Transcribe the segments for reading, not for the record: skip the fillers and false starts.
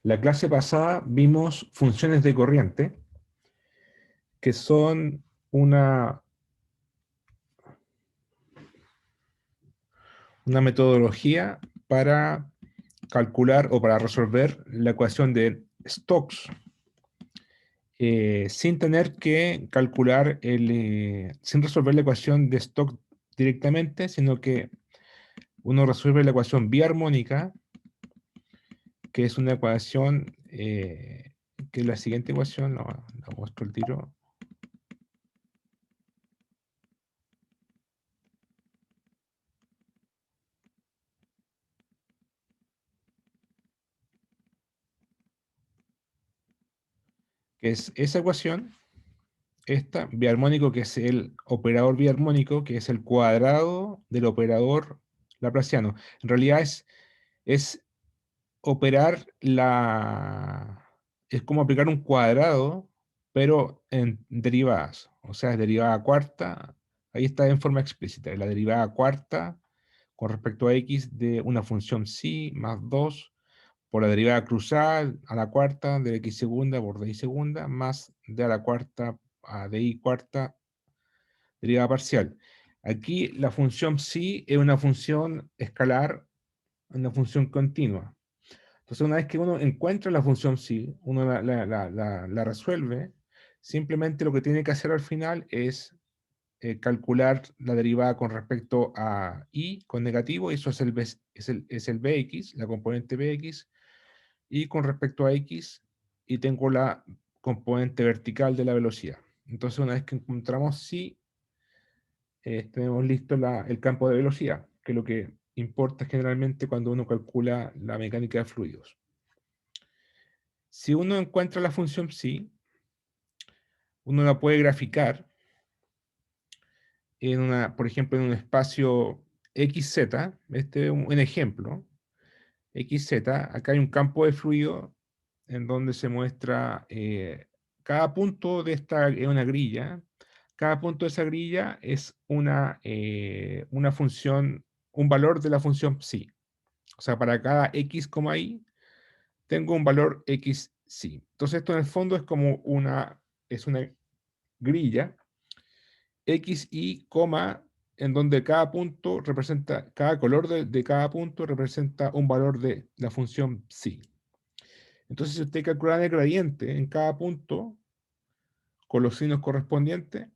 La clase pasada vimos funciones de corriente, que son una metodología para calcular o para resolver la ecuación de Stokes sin tener que calcular sin resolver la ecuación de Stokes directamente, sino que uno resuelve la ecuación biarmónica, que es una ecuación que es la siguiente ecuación, la muestro el tiro. Que es esa ecuación, esta, biarmónico, que es el operador biarmónico, que es el cuadrado del operador laplaciano. En realidad es operar es como aplicar un cuadrado, pero en derivadas. O sea, es derivada cuarta, ahí está en forma explícita, la derivada cuarta con respecto a x de una función psi más 2 por la derivada cruzada a la cuarta de x segunda por dy segunda más d a la cuarta a dy cuarta derivada parcial. Aquí la función psi es una función escalar, una función continua. Entonces, una vez que uno encuentra la función psi, uno la resuelve, simplemente lo que tiene que hacer al final es calcular la derivada con respecto a y con negativo, y eso es el bx, la componente bx, y con respecto a x, y tengo la componente vertical de la velocidad. Entonces, una vez que encontramos psi, tenemos listo el campo de velocidad, que es lo que importa generalmente cuando uno calcula la mecánica de fluidos. Si uno encuentra la función psi, uno la puede graficar por ejemplo, en un espacio xz. Este es un ejemplo. XZ, acá hay un campo de fluido en donde se muestra cada punto de esta es una grilla. Cada punto de esa grilla es una función, un valor de la función psi. O sea, para cada x, y tengo un valor x psi. Entonces esto en el fondo es como es una grilla x, y, en donde cada punto representa, cada color de cada punto representa un valor de la función psi. Entonces, si usted calcula el gradiente en cada punto, con los signos correspondientes,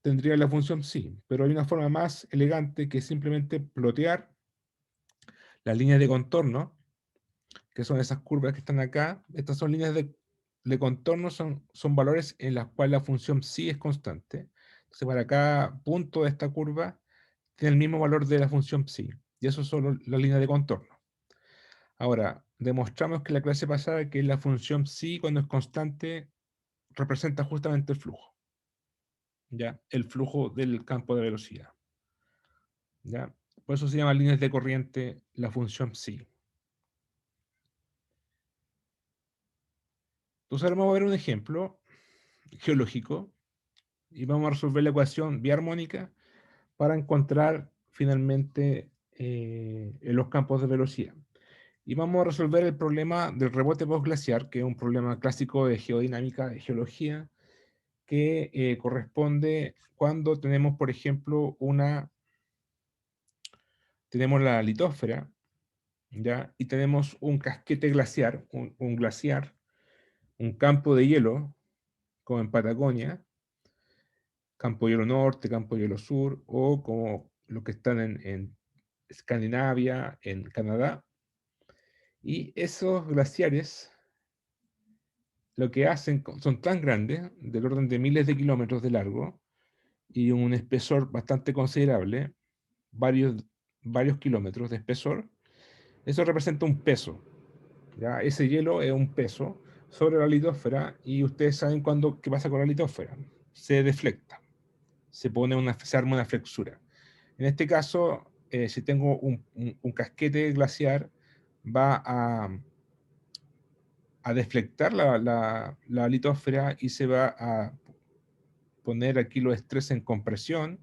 tendría la función psi. Pero hay una forma más elegante que es simplemente plotear las líneas de contorno, que son esas curvas que están acá. Estas son líneas de contorno, son valores en las cuales la función psi es constante. Entonces, para cada punto de esta curva, tiene el mismo valor de la función psi. Y eso son las líneas de contorno. Ahora, demostramos que la clase pasada que la función psi, cuando es constante, representa justamente el flujo. ¿Ya? El flujo del campo de velocidad. ¿Ya? Por eso se llama líneas de corriente la función psi. Entonces ahora vamos a ver un ejemplo geológico y vamos a resolver la ecuación biarmónica para encontrar finalmente los campos de velocidad. Y vamos a resolver el problema del rebote postglaciar, que es un problema clásico de geodinámica, de geología, que corresponde cuando tenemos, por ejemplo, tenemos la litósfera, ¿ya? Y tenemos un casquete glaciar, un glaciar, un campo de hielo, como en Patagonia, campo de hielo norte, campo de hielo sur, o como los que están en Escandinavia, en Canadá. Y esos glaciares lo que hacen son tan grandes, del orden de miles de kilómetros de largo, y un espesor bastante considerable, varios, varios kilómetros de espesor. Eso representa un peso. ¿Ya? Ese hielo es un peso sobre la litósfera, y ustedes saben qué pasa con la litósfera. Se deflecta, se arma una flexura. En este caso, si tengo un casquete glaciar, va a deflectar la litósfera y se va a poner aquí los estrés en compresión,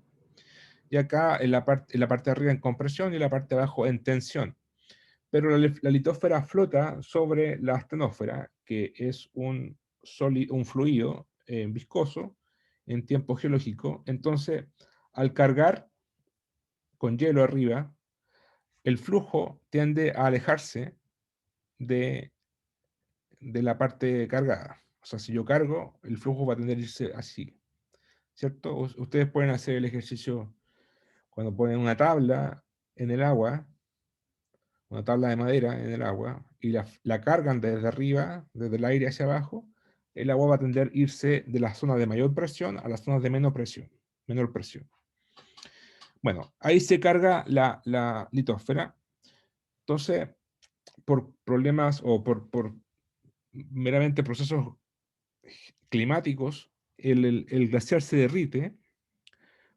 y acá en la parte de arriba en compresión y en la parte de abajo en tensión. pero la litósfera flota sobre la astenósfera, que es un fluido viscoso en tiempo geológico. Entonces, al cargar con hielo arriba, el flujo tiende a alejarse de, de la parte cargada. O sea, si yo cargo, el flujo va a tender a irse así, ¿cierto? Ustedes pueden hacer el ejercicio cuando ponen una tabla en el agua, una tabla de madera en el agua, y la cargan desde arriba, desde el aire hacia abajo, el agua va a tender a irse de las zonas de mayor presión a las zonas de menor presión. Bueno, ahí se carga la litósfera. Entonces, por problemas o por meramente procesos climáticos, el glaciar se derrite.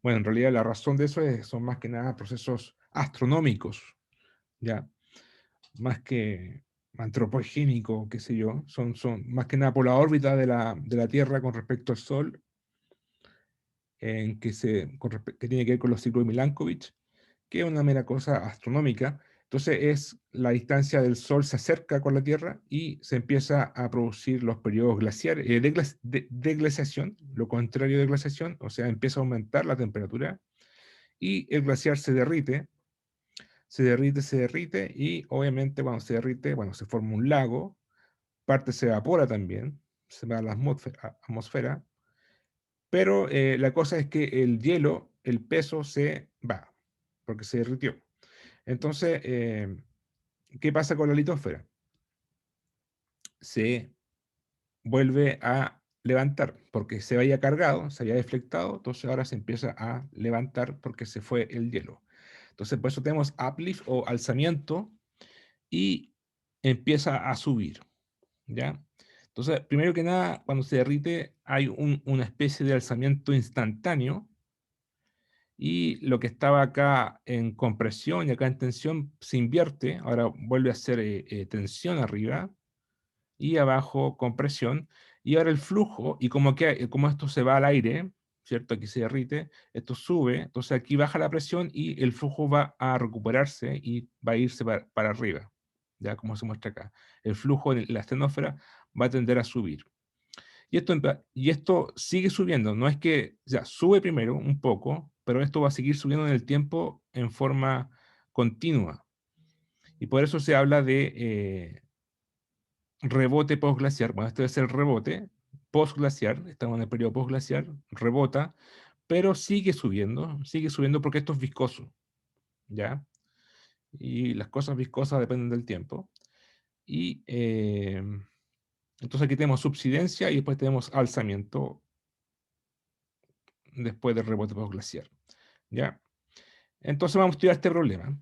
Bueno, en realidad la razón de eso son más que nada procesos astronómicos, ¿ya? Más que antropogénico, qué sé yo, son más que nada por la órbita de la Tierra con respecto al Sol, que tiene que ver con los ciclos de Milankovitch, que es una mera cosa astronómica. Entonces es la distancia del Sol se acerca con la Tierra y se empieza a producir los periodos glaciares, de glaciación, lo contrario de glaciación, o sea, empieza a aumentar la temperatura y el glaciar se derrite y obviamente cuando se derrite, bueno, se forma un lago, parte se evapora también, se va a la atmósfera, pero la cosa es que el hielo, el peso se va, porque se derritió. Entonces, ¿qué pasa con la litósfera? Se vuelve a levantar, porque se había cargado, se había deflectado, entonces ahora se empieza a levantar porque se fue el hielo. Entonces, por eso tenemos uplift o alzamiento y empieza a subir, ¿ya? Entonces, primero que nada, cuando se derrite hay una especie de alzamiento instantáneo y lo que estaba acá en compresión y acá en tensión se invierte, ahora vuelve a ser tensión arriba y abajo compresión, y ahora el flujo, y como esto se va al aire, ¿cierto? Aquí se derrite, esto sube, entonces aquí baja la presión y el flujo va a recuperarse y va a irse para arriba, ya como se muestra acá. El flujo en la astenósfera va a tender a subir. Y esto sigue subiendo, no es que, ya, sube primero un poco, pero esto va a seguir subiendo en el tiempo en forma continua. Y por eso se habla de rebote postglaciar. Bueno, este es el rebote postglaciar, estamos en el periodo postglaciar, rebota, pero sigue subiendo porque esto es viscoso, ¿ya? Y las cosas viscosas dependen del tiempo. Y entonces aquí tenemos subsidencia y después tenemos alzamiento después del rebote postglaciar, ¿ya? Entonces vamos a estudiar este problema.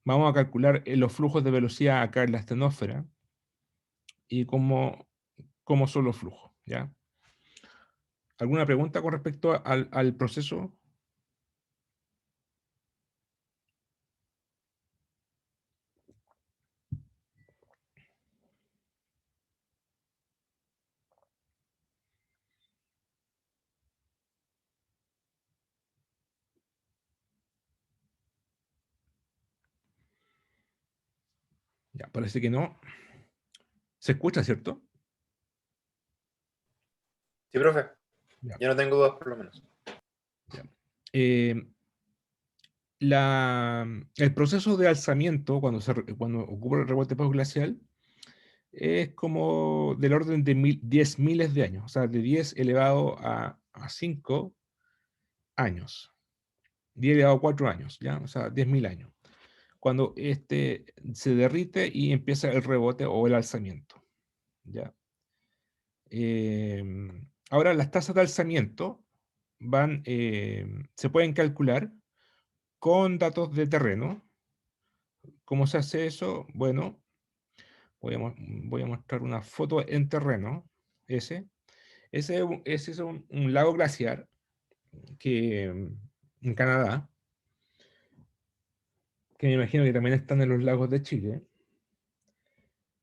Vamos a calcular los flujos de velocidad acá en la astenósfera y cómo son los flujos, ¿ya? ¿Alguna pregunta con respecto al proceso? Ya, parece que no. ¿Se escucha, cierto? Sí, profe. Ya, Yo no tengo dudas, por lo menos. ya. Eh, el proceso de alzamiento, cuando ocurre el rebote postglacial, es como del orden de 10 miles de años, o sea, de 10 elevado a 5 años, 10 elevado a 4 años, ¿ya? O sea, 10.000 años. Cuando este se derrite y empieza el rebote o el alzamiento, ¿ya? Ahora, las tasas de alzamiento se pueden calcular con datos de terreno. ¿Cómo se hace eso? Bueno, voy a mostrar una foto en terreno. Ese, ese es un lago glaciar en Canadá, que me imagino que también están en los lagos de Chile,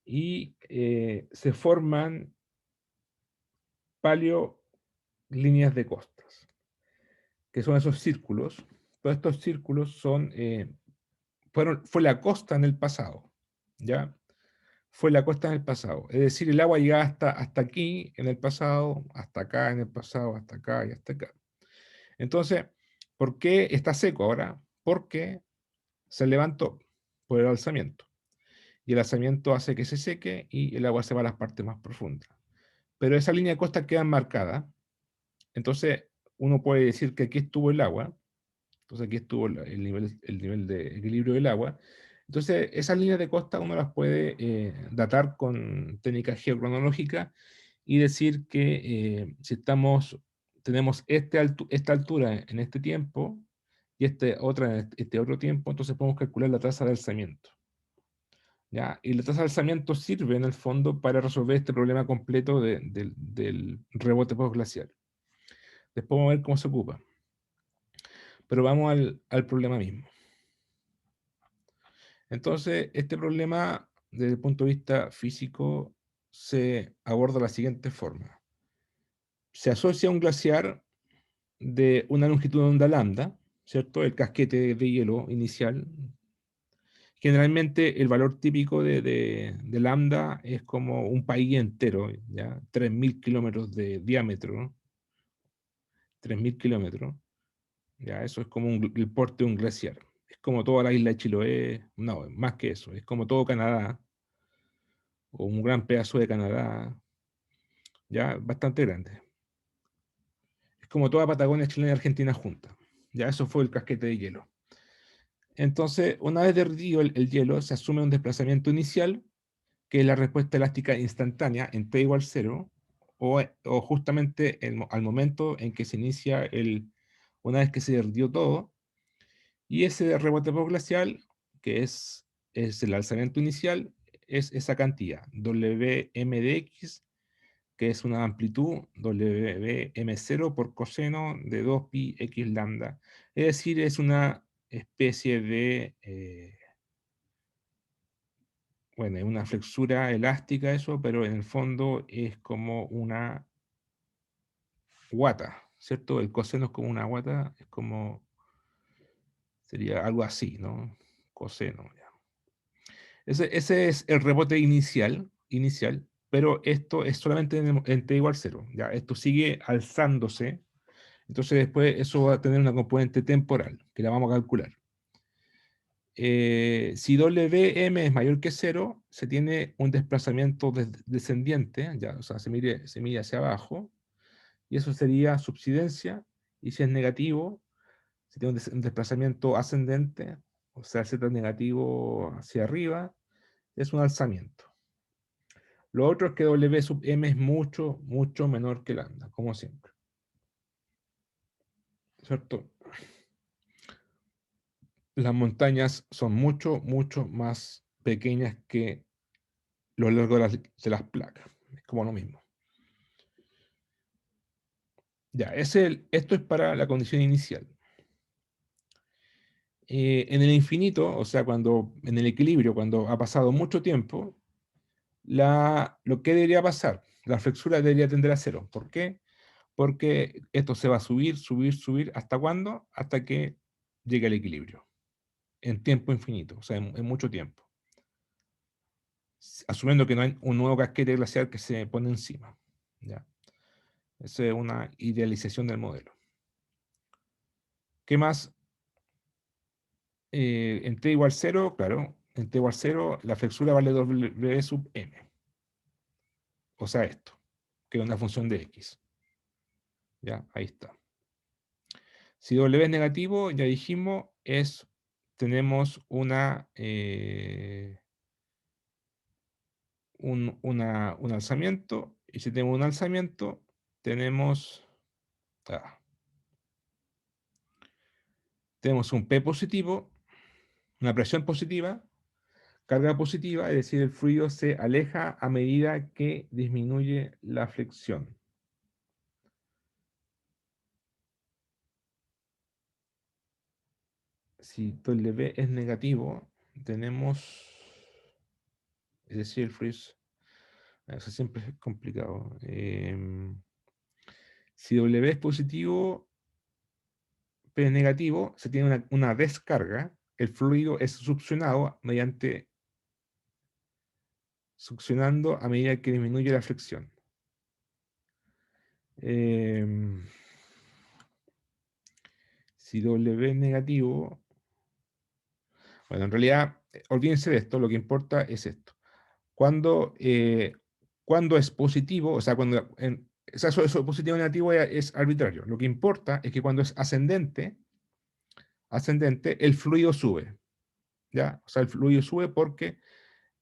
y se forman paleolíneas de costas, que son esos círculos. Todos estos círculos fue la costa en el pasado. ¿ya? Fue la costa en el pasado. Es decir, el agua llegaba hasta aquí en el pasado, hasta acá en el pasado, hasta acá y hasta acá. Entonces, ¿por qué está seco ahora? Porque se levantó por el alzamiento. Y el alzamiento hace que se seque y el agua se va a las partes más profundas. Pero esa línea de costa queda marcada. Entonces, uno puede decir que aquí estuvo el agua. Entonces, aquí estuvo el nivel de equilibrio del agua. Entonces, esas líneas de costa uno las puede datar con técnicas geocronológicas y decir que si tenemos esta altura en este tiempo y otra en este otro tiempo, entonces podemos calcular la tasa de alzamiento. ¿Ya? Y la tasa de alzamiento sirve en el fondo para resolver este problema completo del rebote postglacial. Después vamos a ver cómo se ocupa. Pero vamos al problema mismo. Entonces, este problema, desde el punto de vista físico, se aborda de la siguiente forma. Se asocia a un glaciar de una longitud de onda lambda, ¿cierto? El casquete de hielo inicial. Generalmente el valor típico de lambda es como un país entero, ¿ya? 3.000 kilómetros de diámetro, ¿no? 3.000 kilómetros, ¿ya? Eso es como el porte de un glaciar. Es como toda la isla de Chiloé, no, más que eso, es como todo Canadá, o un gran pedazo de Canadá, ¿ya? Bastante grande. Es como toda Patagonia chilena y Argentina junta. Ya eso fue el casquete de hielo. Entonces, una vez derretido el hielo, se asume un desplazamiento inicial, que es la respuesta elástica instantánea en T igual 0, o justamente al momento en que se inicia una vez que se derritió todo, y ese rebote postglacial, que es el alzamiento inicial, es esa cantidad, Wm de x, que es una amplitud WM0 por coseno de 2pi x lambda. Es decir, es una especie de, bueno, es una flexura elástica eso, pero en el fondo es como una guata, ¿cierto? El coseno es como una guata, sería algo así, ¿no? Coseno, ya. Ese es el rebote inicial, pero esto es solamente en t igual 0, ya. Esto sigue alzándose. Entonces después eso va a tener una componente temporal, que la vamos a calcular. Si Wm es mayor que 0, se tiene un desplazamiento descendiente, ya, o sea, se mide hacia abajo, y eso sería subsidencia, y si es negativo, se tiene un desplazamiento ascendente, o sea, z negativo hacia arriba, es un alzamiento. Lo otro es que W sub m es mucho, mucho menor que lambda, como siempre. ¿Cierto? Las montañas son mucho, mucho más pequeñas que lo largo de las placas. Es como lo mismo. Ya, esto es para la condición inicial. En el infinito, o sea, en el equilibrio, cuando ha pasado mucho tiempo, lo que debería pasar, la flexura debería tender a cero. ¿Por qué? Porque esto se va a subir, subir, subir. ¿Hasta cuándo? Hasta que llegue al equilibrio. En tiempo infinito, o sea, en mucho tiempo. Asumiendo que no hay un nuevo casquete glacial que se pone encima. ¿Ya? Esa es una idealización del modelo. ¿Qué más? En t igual 0, claro, en t igual 0 la flexura vale W sub m. O sea, esto, que es una función de x. Ya, ahí está. Si W es negativo, ya dijimos, tenemos un alzamiento, y si tenemos un alzamiento, tenemos, ah, tenemos un P positivo, una presión positiva, carga positiva, es decir, el fluido se aleja a medida que disminuye la flexión. Si W es negativo, tenemos, es decir, el fluido, eso siempre es complicado. Si W es positivo, P es negativo, se tiene una descarga, el fluido es succionado mediante succionando a medida que disminuye la fricción. Si W es negativo, bueno, en realidad, olvídense de esto, lo que importa es esto. Cuando es positivo, o sea, eso positivo o negativo es arbitrario. Lo que importa es que cuando es ascendente, el fluido sube, ¿ya? O sea, el fluido sube porque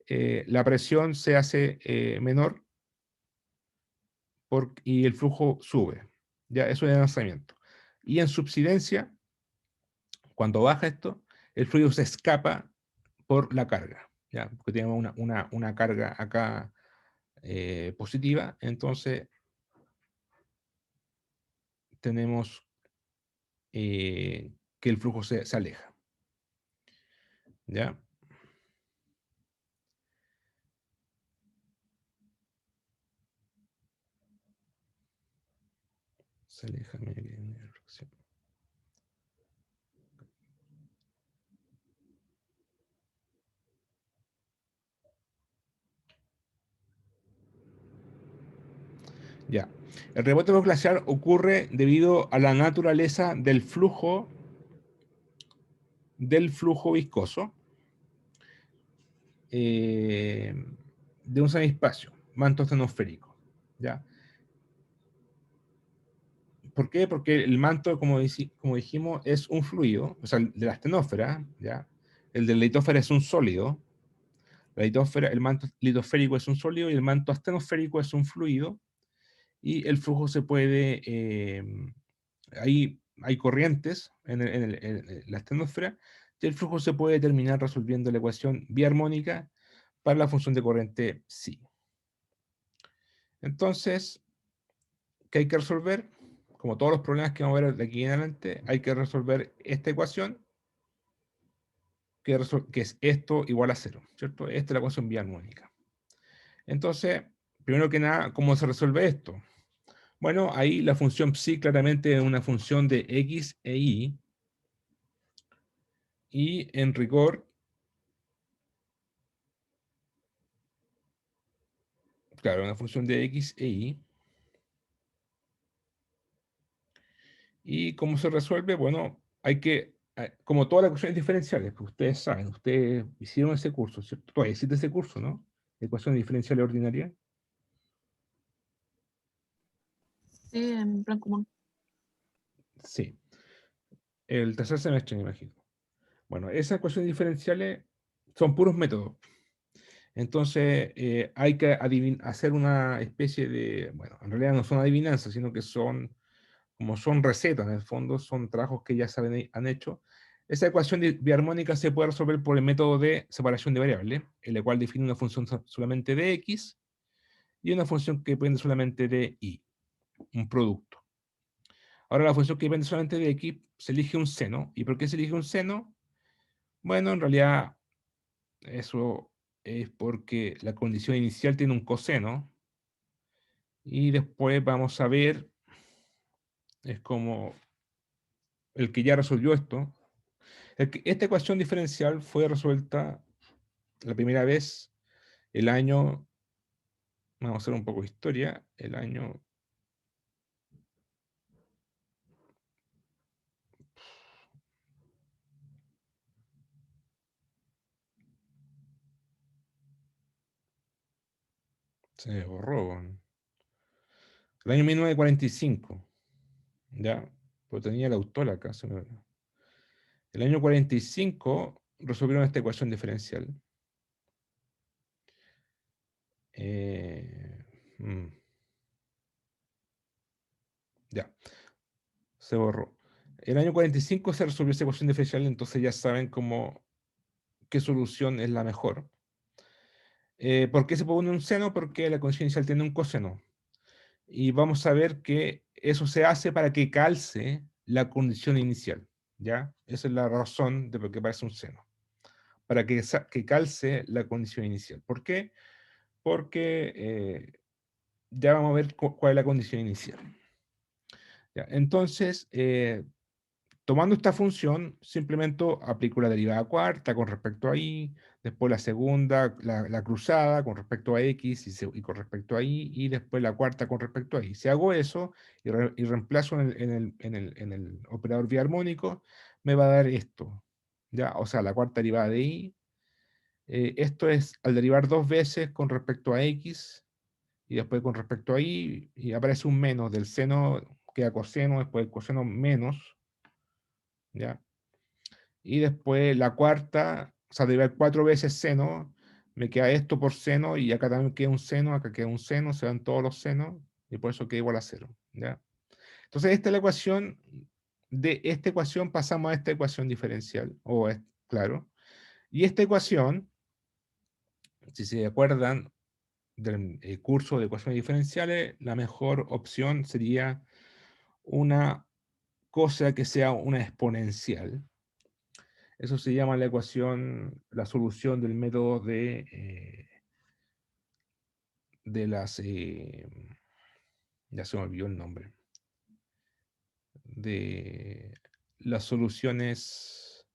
la presión se hace menor y el flujo sube, ¿ya? Eso es el lanzamiento. Y en subsidencia, cuando baja esto, el fluido se escapa por la carga, ¿ya? Porque tenemos una carga acá positiva, entonces tenemos que el flujo se aleja, ¿ya? Se aleja, mira que hay una fricción. Ya. El rebote glaciar ocurre debido a la naturaleza del flujo viscoso eh, de un semiespacio, manto astenosférico. ¿Ya? ¿Por qué? Porque el manto, como dijimos, es un fluido, o sea, el de la astenósfera, ¿ya? El de la litosfera es un sólido. La litosfera, el manto litosférico es un sólido y el manto astenosférico es un fluido. Y el flujo se puede, hay corrientes en la astenosfera, y el flujo se puede determinar resolviendo la ecuación biarmónica para la función de corriente psi. Entonces, ¿qué hay que resolver? Como todos los problemas que vamos a ver de aquí en adelante, hay que resolver esta ecuación, que es esto igual a cero, ¿cierto? Esta es la ecuación biarmónica. Entonces, primero que nada, ¿cómo se resuelve esto? Bueno, ahí la función psi claramente es una función de x e y, y en rigor, claro, una función de x e y. ¿Y cómo se resuelve? Bueno, como todas las ecuaciones diferenciales, que ustedes saben, ustedes hicieron ese curso, ¿cierto? Todavía existe ese curso, ¿no? Ecuaciones diferenciales ordinarias. Sí, en plan común. Sí, el tercer semestre, me imagino. Bueno, esas ecuaciones diferenciales son puros métodos. Entonces, hay que hacer una especie de, bueno, en realidad no son adivinanzas, sino que como son recetas, en el fondo, son trabajos que ya han hecho. Esa ecuación biarmónica se puede resolver por el método de separación de variables, en el cual define una función solamente de x y una función que depende solamente de y, un producto. Ahora, la función que depende solamente de x se elige un seno. ¿Y por qué se elige un seno? Bueno, en realidad, eso es porque la condición inicial tiene un coseno, y después vamos a ver, es como el que ya resolvió esto. Esta ecuación diferencial fue resuelta la primera vez el año, vamos a hacer un poco de historia, el año, se me borró, el año 1945, ¿ya? Pues tenía el autor acá, el año 45 resolvieron esta ecuación diferencial. Eh, mm, ya, se borró. El año 45 se resolvió esta ecuación diferencial, entonces ya saben qué solución es la mejor. ¿Por qué se pone un seno? Porque la condición inicial tiene un coseno. Y vamos a ver que eso se hace para que calce la condición inicial, ¿ya? Esa es la razón de por qué aparece un seno. Para que calce la condición inicial. ¿Por qué? Porque ya vamos a ver cuál es la condición inicial. ¿Ya? Entonces, tomando esta función, simplemente aplico la derivada cuarta con respecto a y, después la segunda, la cruzada con respecto a x y con respecto a y después la cuarta con respecto a y. Si hago eso y reemplazo en el operador biarmónico, me va a dar esto, ¿ya? O sea, la cuarta derivada de y. Esto es al derivar dos veces con respecto a x y después con respecto a y aparece un menos del seno, queda coseno, después el coseno menos, ¿ya? Y después la cuarta, o sea, derivar cuatro veces seno, me queda esto por seno y acá también queda un seno, acá queda un seno, se dan todos los senos y por eso queda igual a cero, ¿ya? Entonces esta es la ecuación, de esta ecuación pasamos a esta ecuación diferencial, claro, y esta ecuación, si se acuerdan del curso de ecuaciones diferenciales, la mejor opción sería una cosa que sea una exponencial. Eso se llama la ecuación, la solución del método de las, ya se me olvidó el nombre, de las soluciones,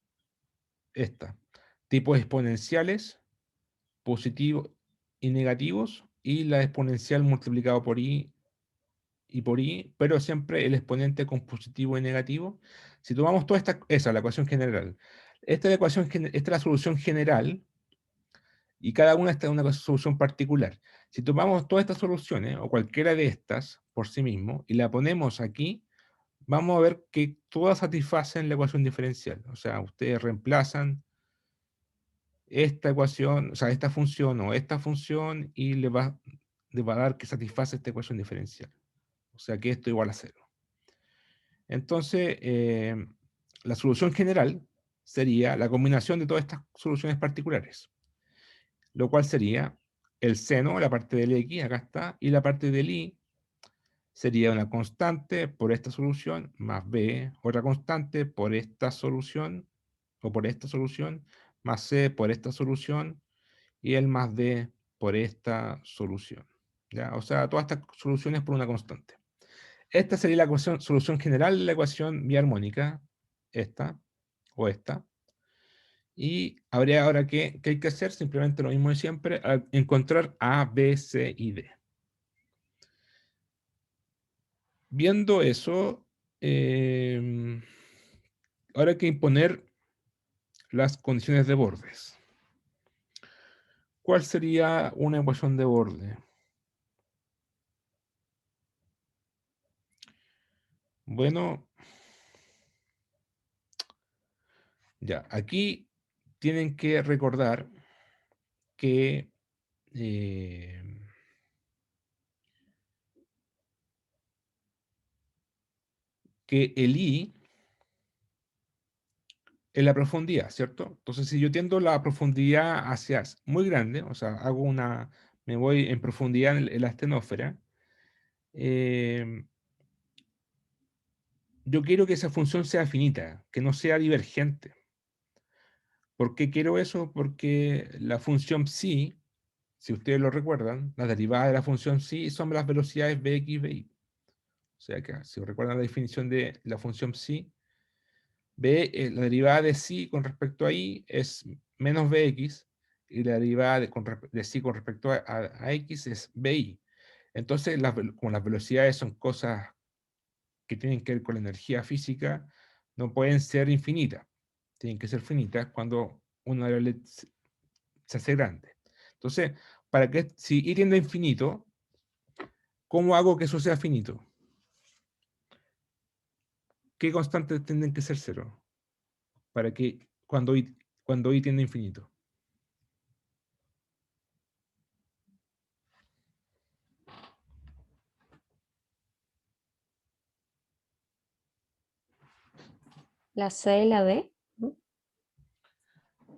tipos exponenciales, positivos y negativos, y la exponencial multiplicado por i y por i, pero siempre el exponente con positivo y negativo. Si tomamos toda esa es la ecuación general. Esta es esta es la solución general, y cada una está en una solución particular. Si tomamos todas estas soluciones, o cualquiera de estas por sí mismo, y la ponemos aquí, vamos a ver que todas satisfacen la ecuación diferencial. O sea, ustedes reemplazan esta ecuación, o sea, esta función o esta función, y le va a dar que satisface esta ecuación diferencial. O sea, que esto igual a cero. Entonces, la solución general sería la combinación de todas estas soluciones particulares, lo cual sería el seno, la parte del x, acá está, y la parte del y sería una constante por esta solución, más b, otra constante por esta solución, o por esta solución, más c por esta solución, y el más d por esta solución. ¿Ya? O sea, todas estas soluciones por una constante. Esta sería la solución general de la ecuación biarmónica, esta, o esta. Y habría ahora ¿qué hay que hacer? Simplemente lo mismo de siempre, encontrar A, B, C y D. Viendo eso, ahora hay que imponer las condiciones de bordes. ¿Cuál sería una ecuación de borde? Bueno, ya, aquí tienen que recordar que el I es la profundidad, ¿cierto? Entonces, si yo tiendo la profundidad hacia muy grande, o sea, me voy en profundidad en la astenósfera, eh, yo quiero que esa función sea finita, que no sea divergente. ¿Por qué quiero eso? Porque la función psi, si ustedes lo recuerdan, las derivadas de la función psi son las velocidades Bx y By. O sea que si recuerdan la definición de la función psi, la derivada de psi con respecto a y es menos Bx, y la derivada de psi con respecto a x es Bi. Entonces, como las velocidades son cosas que tienen que ver con la energía física, no pueden ser infinitas. Tienen que ser finitas cuando una variable se hace grande. Entonces, si y tiende a infinito, ¿cómo hago que eso sea finito? ¿Qué constantes tienen que ser cero? Para que cuando y tiende a infinito. La C y la D.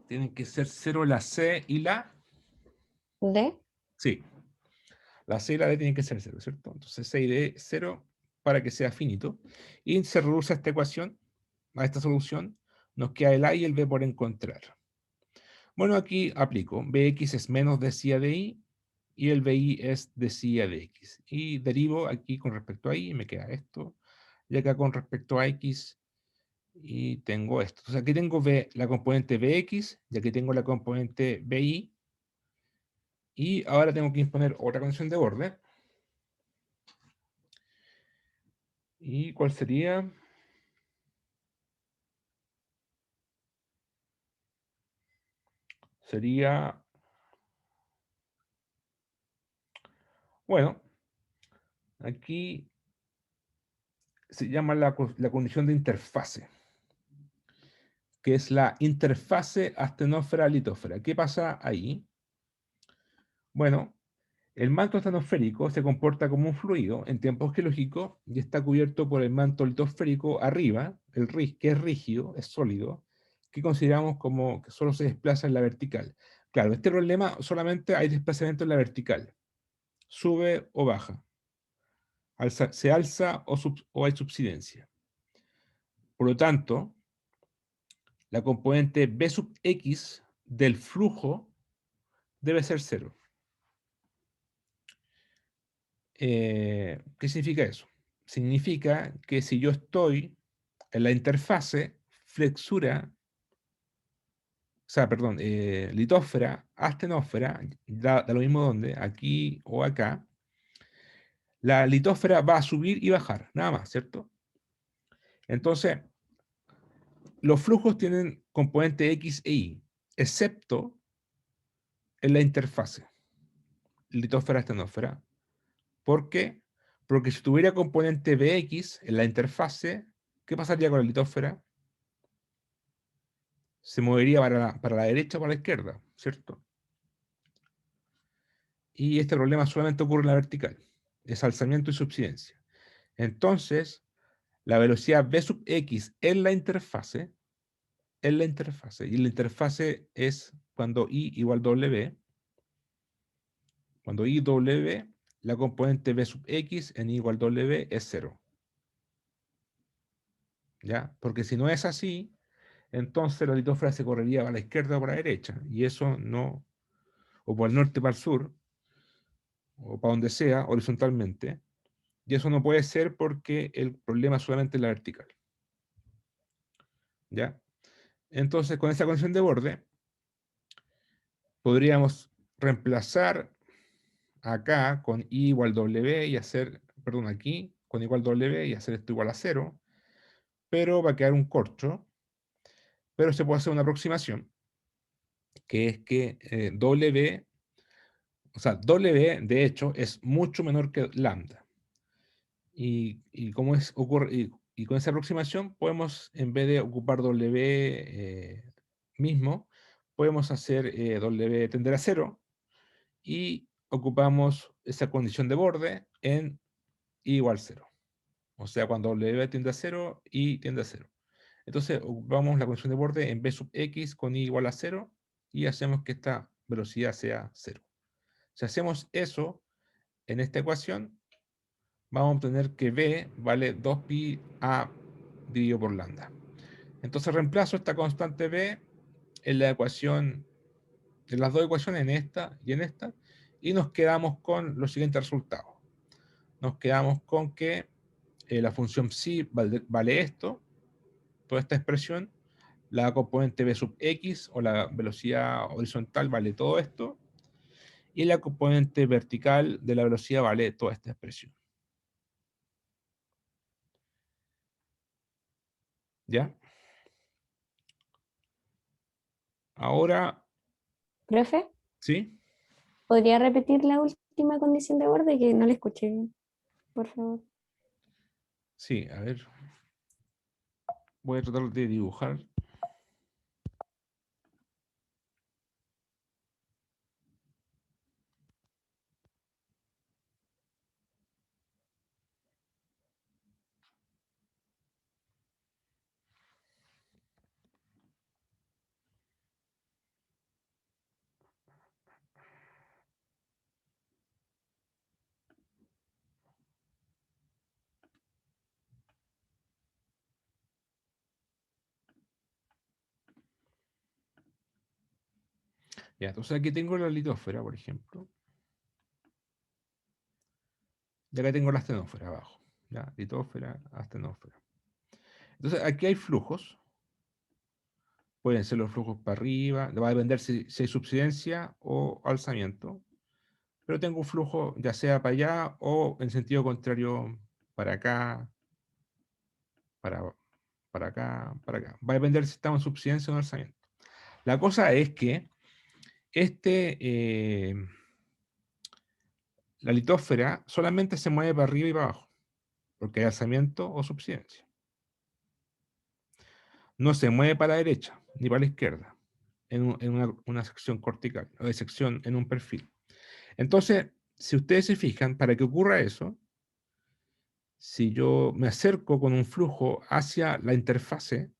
Tienen que ser cero la C y la D. sí. La C y la D tienen que ser cero, ¿cierto? Entonces C y D cero para que sea finito. Y se reduce a esta ecuación, a esta solución. Nos queda el A y el B por encontrar. Bueno, aquí aplico. Bx es menos de psi a di y el bi es de psi a dx. Y derivo aquí con respecto a y, me queda esto. Y acá con respecto a x, Y tengo esto. Entonces aquí tengo la componente Bx, y aquí tengo la componente Bi. Y ahora tengo que imponer otra condición de borde. ¿Y cuál sería? Sería, bueno, aquí se llama la condición de interfase, que es la interfase astenósfera-litósfera. ¿Qué pasa ahí? Bueno, el manto astenosférico se comporta como un fluido en tiempos geológicos y está cubierto por el manto litosférico arriba, que es rígido, es sólido, que consideramos como que solo se desplaza en la vertical. Claro, este problema solamente hay desplazamiento en la vertical, sube o baja, se alza o hay subsidencia. Por lo tanto, la componente B sub X del flujo debe ser cero. ¿Qué significa eso? Significa que si yo estoy en la interfase flexura, o sea, perdón, litósfera, astenósfera, da lo mismo donde, aquí o acá, la litósfera va a subir y bajar, nada más, ¿cierto? Entonces, los flujos tienen componente X e Y, excepto en la interfase litósfera-astenósfera. ¿Por qué? Porque si tuviera componente Bx en la interfase, ¿qué pasaría con la litósfera? Se movería para la derecha o para la izquierda, ¿cierto? Y este problema solamente ocurre en la vertical, es alzamiento y subsidencia. Entonces, la velocidad v sub x en la interfase, y la interfase es cuando i igual w, cuando i w, la componente v sub x en i igual w es cero. ¿Ya? Porque si no es así, entonces la litósfera se correría para la izquierda o para la derecha, y eso no, o para el norte para el sur, o para donde sea, horizontalmente, y eso no puede ser porque el problema es solamente en la vertical. ¿Ya? Entonces, con esa condición de borde, podríamos reemplazar acá con i igual w y hacer, perdón, aquí con igual w y hacer esto igual a 0, pero va a quedar un corcho, pero se puede hacer una aproximación, que es que w, o sea, w de hecho es mucho menor que lambda. Y como y con esa aproximación podemos, en vez de ocupar W mismo, podemos hacer W tender a 0 y ocupamos esa condición de borde en I igual 0. O sea, cuando W tiende a 0, I tiende a 0. Entonces ocupamos la condición de borde en B sub X con I igual a 0 y hacemos que esta velocidad sea 0. Si hacemos eso en esta ecuación, vamos a obtener que B vale 2pi A dividido por lambda. Entonces reemplazo esta constante B en la ecuación, en las dos ecuaciones, en esta, y nos quedamos con los siguientes resultados. Nos quedamos con que la función psi vale esto, toda esta expresión, la componente B sub x, o la velocidad horizontal, vale todo esto, y la componente vertical de la velocidad vale toda esta expresión. ¿Ya? Ahora, Profe, ¿sí? ¿podría repetir la última condición de borde que no le escuché bien? Por favor. Sí, a ver. Voy a tratar de dibujar. Ya, entonces aquí tengo la litósfera, por ejemplo. Y acá tengo la astenósfera abajo. Ya, litósfera, astenósfera. Entonces, aquí hay flujos. Pueden ser los flujos para arriba, va a depender si hay subsidencia o alzamiento. Pero tengo un flujo ya sea para allá o en sentido contrario para acá, para, para acá, para acá. Va a depender si estamos en subsidencia o en alzamiento. La cosa es que eh, la litósfera solamente se mueve para arriba y para abajo, porque hay alzamiento o subsidencia. No se mueve para la derecha ni para la izquierda en una sección cortical o de sección en un perfil. Entonces, si ustedes se fijan, para que ocurra eso, si yo me acerco con un flujo hacia la interfase,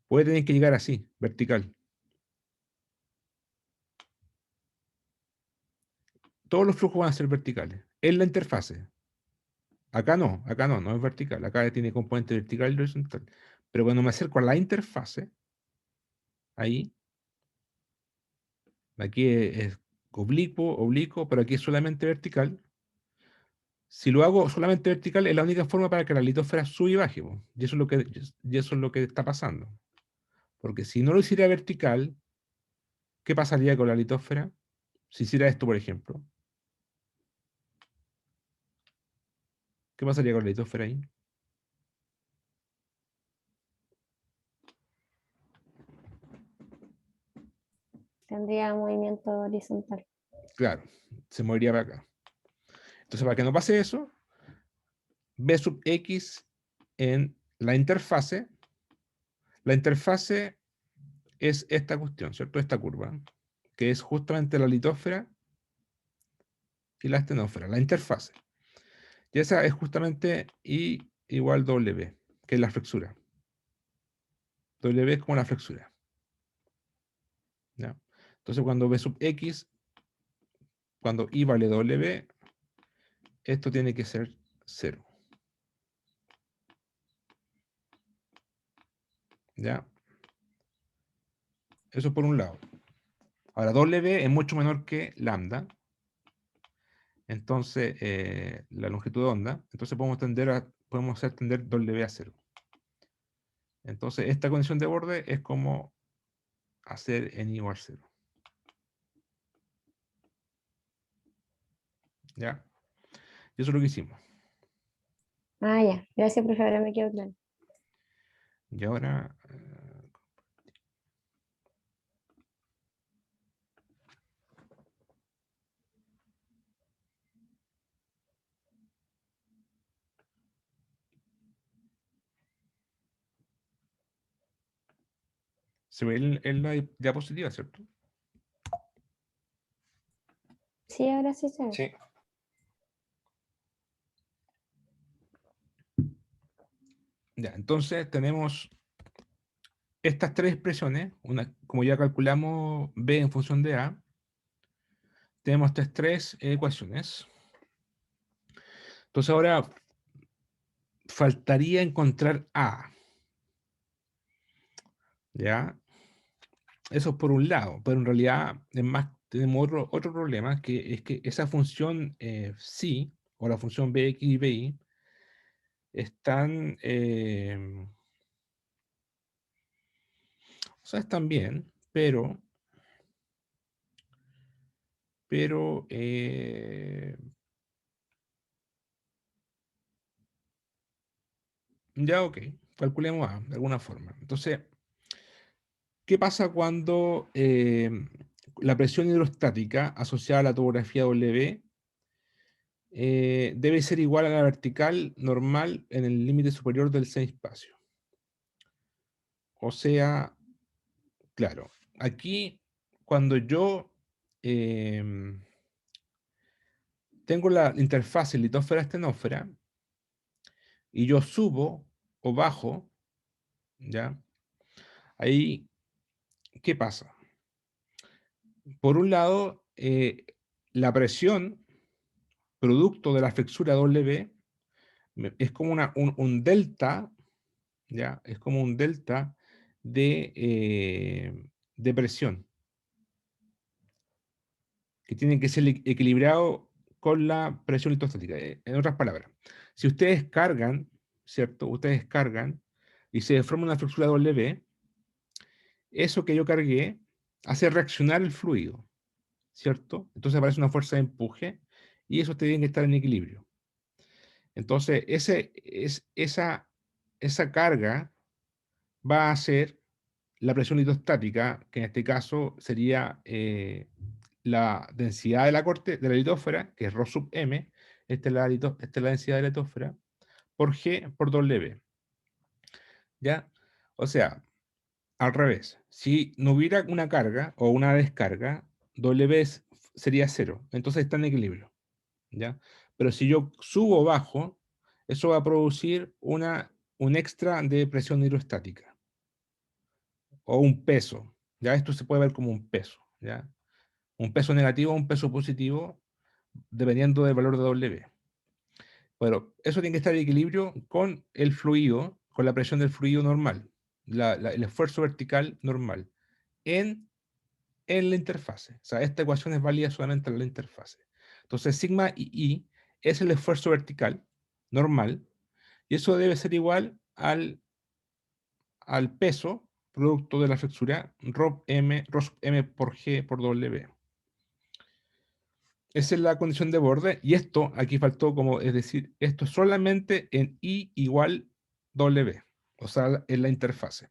puede tener que llegar así, vertical. Todos los flujos van a ser verticales. En la interfase. Acá no es vertical. Acá tiene componente vertical y horizontal. Pero cuando me acerco a la interfase, ahí, aquí es oblicuo, oblicuo, pero aquí es solamente vertical. Si lo hago solamente vertical, es la única forma para que la litósfera suba y baje, po. Y eso es lo que está pasando. Porque si no lo hiciera vertical, ¿qué pasaría con la litósfera? Si hiciera esto, por ejemplo. ¿Qué pasaría con la litósfera ahí? Tendría movimiento horizontal. Claro, se movería para acá. Entonces, para que no pase eso, B sub X en la interfase es esta cuestión, ¿cierto? Esta curva, que es justamente la litósfera y la astenósfera, la interfase. Y esa es justamente I igual W, que es la flexura. W es como la flexura. ¿Ya? Entonces, cuando B sub X, cuando I vale W, esto tiene que ser 0. ¿Ya? Eso por un lado. Ahora, W es mucho menor que lambda. Entonces, la longitud de onda. Entonces podemos hacer tender W a 0. Entonces, esta condición de borde es como hacer n igual 0. ¿Ya? Y eso es lo que hicimos. Ah, ya. Gracias, profe. Ahora me quedo claro. Y ahora... se ve en la diapositiva, ¿cierto? Sí, ahora sí se ve. Sí. Ya, entonces tenemos estas tres expresiones. Como ya calculamos B en función de A, tenemos estas tres ecuaciones. Entonces ahora faltaría encontrar A. ¿Ya? Eso por un lado, pero en realidad es más, tenemos otro problema, que es que esa función psi, o la función bx y bi, están, o sea, están bien, pero ya ok, calculemos A de alguna forma. Entonces, ¿qué pasa cuando la presión hidrostática asociada a la topografía W debe ser igual a la vertical normal en el límite superior del semi-espacio? O sea, claro, aquí cuando yo tengo la interfaz litósfera-estenósfera y yo subo o bajo, ¿ya? Ahí, ¿qué pasa? Por un lado, la presión producto de la flexura W es como un delta, ¿ya? Es como un delta de presión que tiene que ser equilibrado con la presión litostática. En otras palabras, si ustedes cargan ¿cierto? Ustedes cargan y se forma una flexura W. Eso que yo cargué hace reaccionar el fluido, ¿cierto? Entonces aparece una fuerza de empuje y eso tiene que estar en equilibrio. Entonces, esa carga va a ser la presión litostática, que en este caso sería la densidad de de la litósfera, que es ρ sub m, esta es la densidad de la litósfera, por G por W. ¿Ya? O sea, al revés, si no hubiera una carga o una descarga, sería cero, entonces está en equilibrio. ¿Ya? Pero si yo subo o bajo, eso va a producir un extra de presión hidrostática o un peso. ¿Ya? Esto se puede ver como un peso. ¿Ya? Un peso negativo o un peso positivo, dependiendo del valor de W. Pero eso tiene que estar en equilibrio con el fluido, con la presión del fluido normal, el esfuerzo vertical normal, en, en la interfase. O sea, esta ecuación es válida solamente en la interfase. Entonces, sigma I es el esfuerzo vertical normal, y eso debe ser igual al peso producto de la flexura ρ sub m por G por W. Esa es la condición de borde, y esto aquí faltó como, es decir, esto solamente en I igual W, o sea, en la interfase.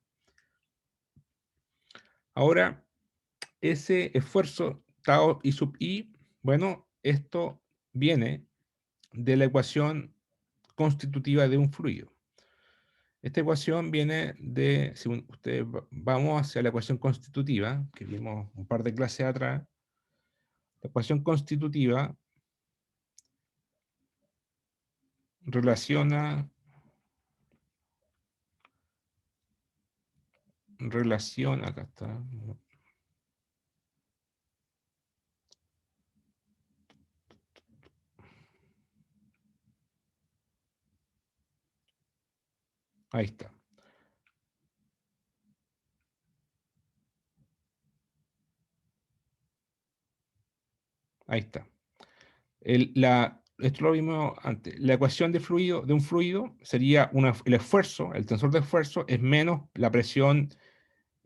Ahora, ese esfuerzo tau y sub I, bueno, esto viene de la ecuación constitutiva de un fluido. Esta ecuación viene de, si ustedes vamos hacia la ecuación constitutiva, que vimos un par de clases atrás, la ecuación constitutiva relaciona acá está. Ahí está. Ahí está. Esto lo vimos antes. La ecuación de un fluido sería el esfuerzo, el tensor de esfuerzo es menos la presión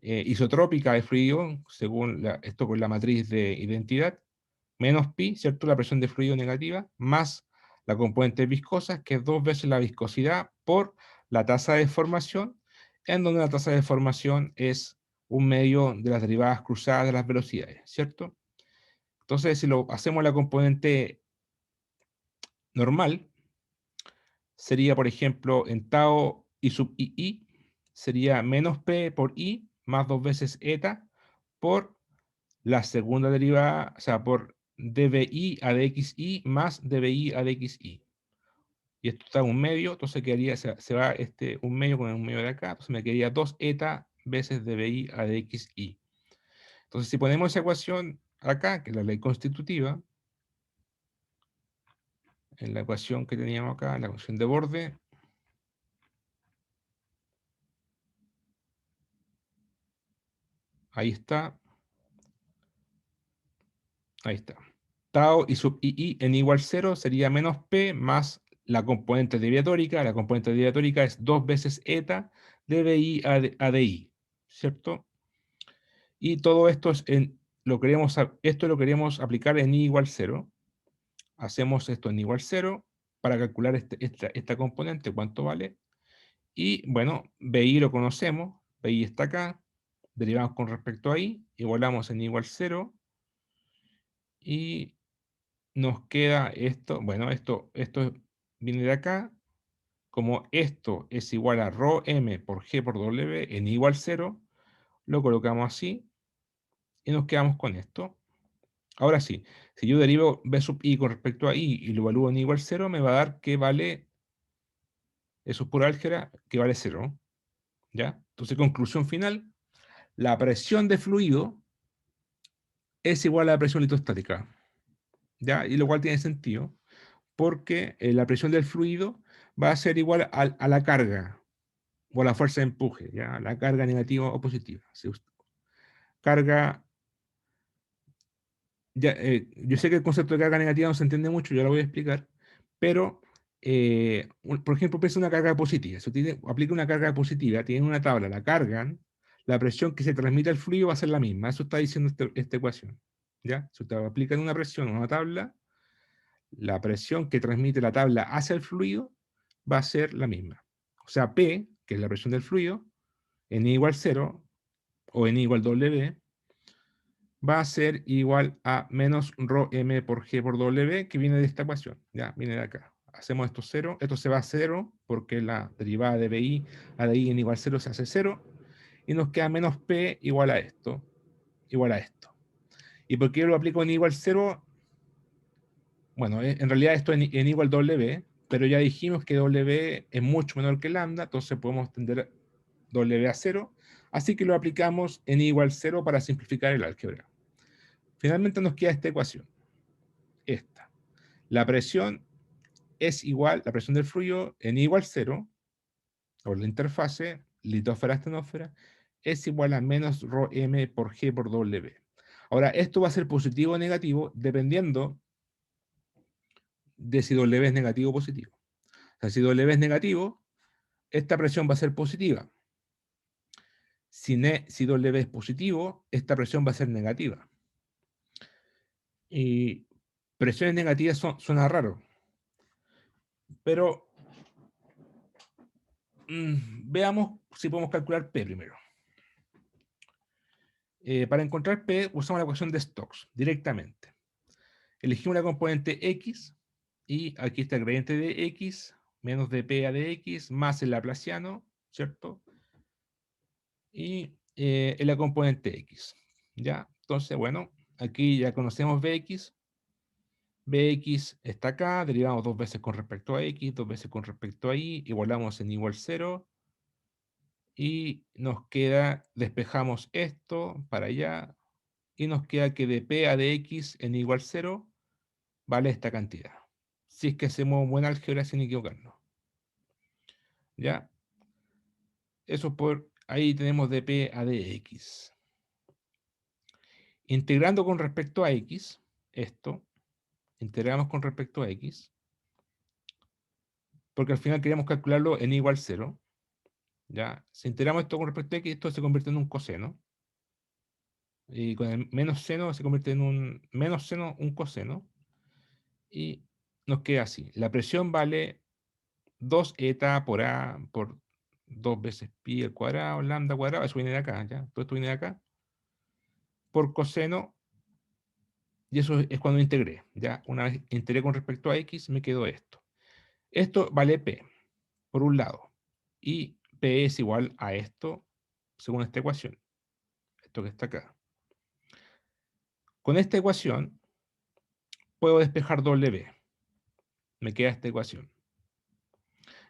isotrópica del fluido, según esto con la matriz de identidad, menos pi, ¿cierto? La presión de fluido negativa, más la componente viscosa, que es 2 veces la viscosidad por la tasa de deformación, en donde la tasa de deformación es un medio de las derivadas cruzadas de las velocidades, ¿cierto? Entonces, si lo hacemos la componente normal, sería, por ejemplo, en tau y sub i, sería menos p por i, más 2 veces eta, por la segunda derivada, o sea, por dvi a dxi más dvi a dxi. Y esto está en un medio, entonces quedaría, se va un medio con un medio de acá, entonces me quedaría 2 eta veces dvi a dxi. Entonces, si ponemos esa ecuación acá, que es la ley constitutiva, en la ecuación que teníamos acá, en la ecuación de borde, ahí está. Ahí está. Tau y sub i en igual 0 sería menos p más la componente deviatórica. La componente deviatórica es 2 veces eta dvi a di, ¿cierto? Y todo esto esto lo queremos aplicar en i igual 0. Hacemos esto en igual 0 para calcular esta componente, cuánto vale. Y bueno, bi lo conocemos, bi está acá, derivamos con respecto a i, igualamos en igual 0 y nos queda esto, bueno, esto viene de acá, como esto es igual a ρm por G por W en igual 0, lo colocamos así y nos quedamos con esto. Ahora sí, si yo derivo b sub i con respecto a i y lo evalúo en igual 0, me va a dar que vale, eso es pura álgebra, que vale 0. ¿Ya? Entonces, conclusión final, la presión de fluido es igual a la presión litostática. ¿Ya? Y lo cual tiene sentido, porque la presión del fluido va a ser igual a la carga o a la fuerza de empuje, ¿ya? La carga negativa o positiva. Carga, ya, yo sé que el concepto de carga negativa no se entiende mucho, yo lo voy a explicar, pero por ejemplo, pesa una carga positiva. Si usted aplica una carga positiva, tiene una tabla, la cargan, la presión que se transmite al fluido va a ser la misma. Eso está diciendo esta ecuación. ¿Ya? Si usted aplica una presión a una tabla, la presión que transmite la tabla hacia el fluido va a ser la misma. O sea, P, que es la presión del fluido, N igual 0, o N igual W, va a ser igual a menos rho m por g por w, que viene de esta ecuación, ya, viene de acá. Hacemos esto 0, esto se va a 0, porque la derivada de BI a de I en igual 0 se hace 0, y nos queda menos P igual a esto, igual a esto. ¿Y por qué lo aplico en igual 0? Bueno, en realidad esto en igual W, pero ya dijimos que W es mucho menor que lambda, entonces podemos tender W a 0, así que lo aplicamos en igual 0 para simplificar el álgebra. Finalmente nos queda esta ecuación, esta. La presión es igual, la presión del fluido en igual 0, o la interfase, litósfera-estenósfera, es igual a menos rho m por g por w. Ahora, esto va a ser positivo o negativo dependiendo de si w es negativo o positivo. O sea, si w es negativo, esta presión va a ser positiva. Si w es positivo, esta presión va a ser negativa. Y presiones negativas suena raro. Pero veamos si podemos calcular P primero. Para encontrar P usamos la ecuación de Stokes directamente. Elegimos la componente X y aquí está el gradiente de X menos de P a de X más el laplaciano, ¿cierto? Y en la componente X. ¿Ya? Entonces, bueno, aquí ya conocemos Bx. Bx está acá, derivamos dos veces con respecto a X, dos veces con respecto a Y, igualamos en igual 0. Y nos queda, despejamos esto para allá, y nos queda que de P a de X en igual 0 vale esta cantidad. Si es que hacemos buena álgebra sin equivocarnos. ¿Ya? Eso por, ahí tenemos de P a de X. Integrando con respecto a X, esto, integramos con respecto a X, porque al final queremos calcularlo en igual 0. ¿Ya? Si integramos esto con respecto a X, esto se convierte en un coseno. Y con el menos seno se convierte en un menos seno, un coseno. Y nos queda así. La presión vale 2 eta por A por 2 veces pi al cuadrado, lambda cuadrado, eso viene de acá, ¿ya? Todo esto viene de acá. Por coseno, y eso es cuando integré, ¿ya? Una vez integré con respecto a X, me quedó esto. Esto vale P, por un lado. Y P es igual a esto, según esta ecuación. Esto que está acá. Con esta ecuación, puedo despejar W. Me queda esta ecuación.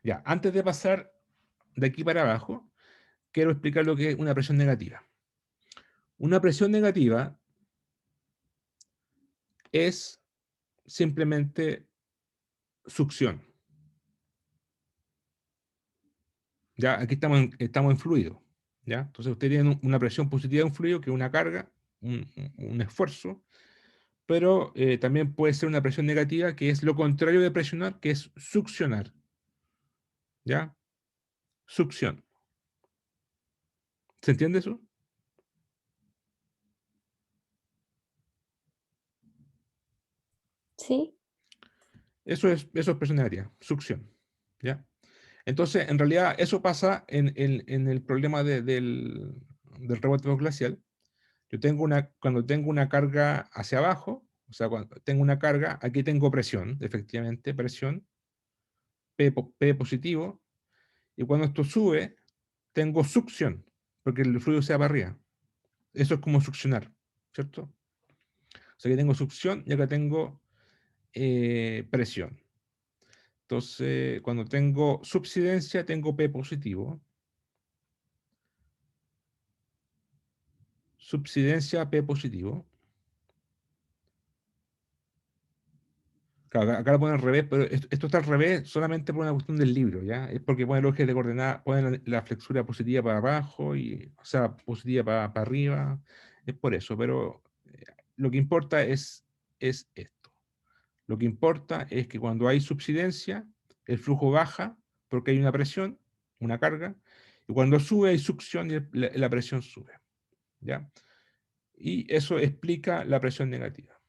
Ya, antes de pasar de aquí para abajo, quiero explicar lo que es una presión negativa. Una presión negativa es simplemente succión. Ya, aquí estamos en fluido. ¿Ya? Entonces usted tiene una presión positiva de un fluido, que es una carga, un esfuerzo, pero también puede ser una presión negativa, que es lo contrario de presionar, que es succionar. ¿Ya? Succión. ¿Se entiende eso? Sí, Eso es presión negativa, succión. ¿Ya? Entonces, en realidad, eso pasa en el problema del rebote glacial. Cuando tengo una carga hacia abajo, o sea, cuando tengo una carga, aquí tengo presión, efectivamente, presión, P positivo, y cuando esto sube, tengo succión, porque el fluido se va para arriba. Eso es como succionar, ¿cierto? O sea, que tengo succión y acá tengo presión. Entonces, cuando tengo subsidencia, tengo P positivo. Subsidencia P positivo. Claro, acá lo ponen al revés, pero esto está al revés solamente por una cuestión del libro, ¿ya? Es porque ponen el eje de coordenada, ponen la flexura positiva para abajo, o sea, positiva para arriba, es por eso, pero lo que importa es esto. Lo que importa es que cuando hay subsidencia, el flujo baja porque hay una presión, una carga, y cuando sube hay succión y la presión sube. ¿Ya? Y eso explica la presión negativa.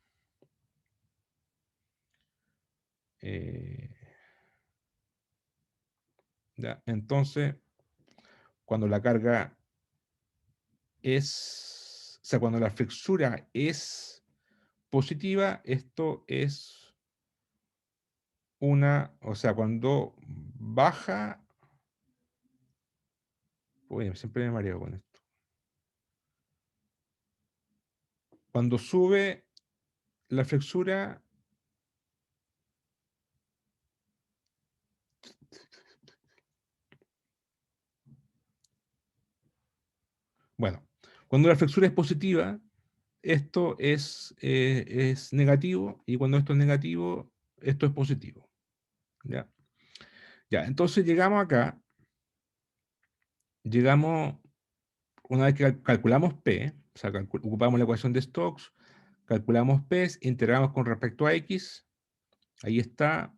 ¿Ya? Entonces, cuando la carga o sea, cuando la flexura es positiva, esto es o sea, cuando baja, uy, siempre me mareo con esto. Cuando sube la flexura, bueno, cuando la flexura es positiva, esto es negativo, y cuando esto es negativo, esto es positivo. ¿Ya? Ya, entonces llegamos acá, llegamos, una vez que calculamos P, o sea, ocupamos la ecuación de Stokes, calculamos P, integramos con respecto a X, ahí está,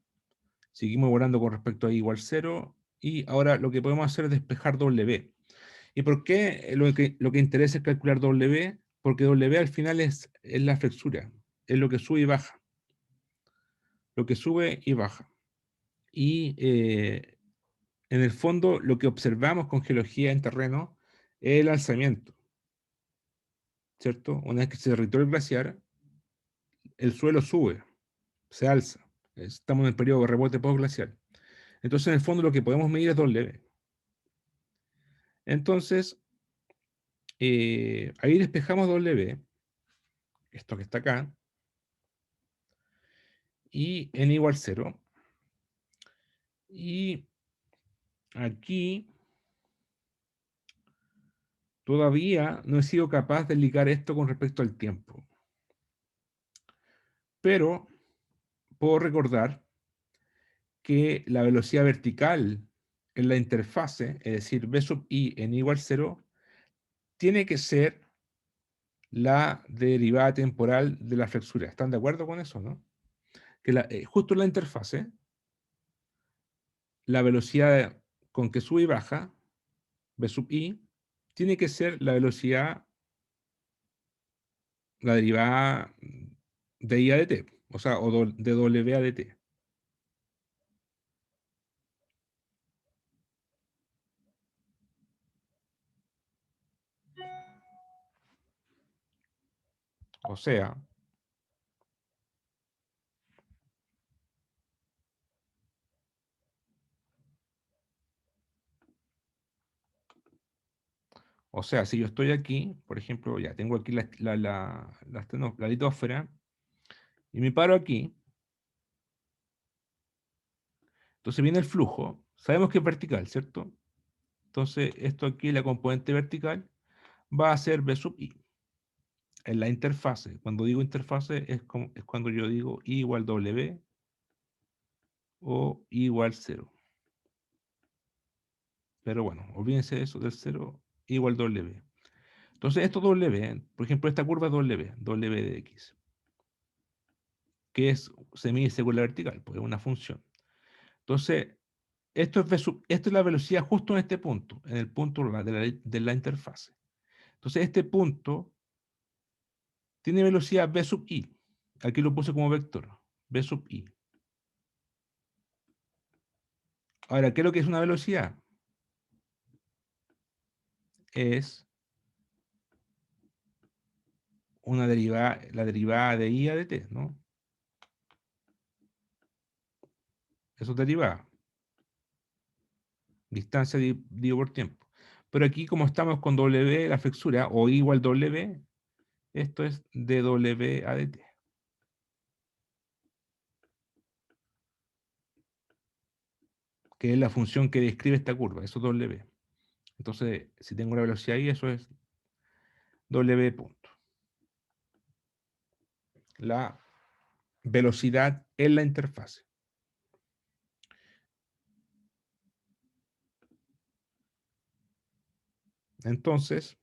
seguimos volando con respecto a y igual 0, y ahora lo que podemos hacer es despejar W. ¿Y por qué lo que interesa es calcular W? Porque W al final es la flexura, es lo que sube y baja, lo que sube y baja. Y en el fondo lo que observamos con geología en terreno es el alzamiento, ¿cierto? Una vez que se derritió el glaciar, el suelo sube, se alza. Estamos en el periodo de rebote postglacial. Entonces, en el fondo, lo que podemos medir es W. Entonces, ahí despejamos W, esto que está acá, y n igual 0. Y aquí todavía no he sido capaz de ligar esto con respecto al tiempo. Pero puedo recordar que la velocidad vertical en la interfase, es decir, v sub i en igual 0, tiene que ser la derivada temporal de la flexura. ¿Están de acuerdo con eso, no? Que justo en la interfase, la velocidad con que sube y baja, v sub i, tiene que ser la velocidad, la derivada de i a de t, o sea, o de w a de t. O sea, si yo estoy aquí, por ejemplo, ya tengo aquí la litósfera, y me paro aquí, entonces viene el flujo, sabemos que es vertical, ¿cierto? Entonces, esto aquí, la componente vertical, va a ser v sub i. En la interfase, cuando digo interfase, es cuando yo digo i igual w o i igual 0. Pero bueno, olvídense de eso del 0, i igual w. Entonces, esto w, por ejemplo, esta curva es w de x, que se mide según la vertical, porque es una función. Entonces, esto es la velocidad justo en este punto, en el punto de la interfase. Entonces, este punto tiene velocidad v sub i. Aquí lo puse como vector, v sub i. Ahora, ¿qué es lo que es una velocidad? Es la derivada de i a de t, ¿no? Eso es derivada. Distancia dividido por tiempo. Pero aquí, como estamos con w, la flexura, o i igual w, esto es dw a dt. Que es la función que describe esta curva, eso es w. Entonces, si tengo una velocidad i, eso es w punto. La velocidad en la interfase. Entonces,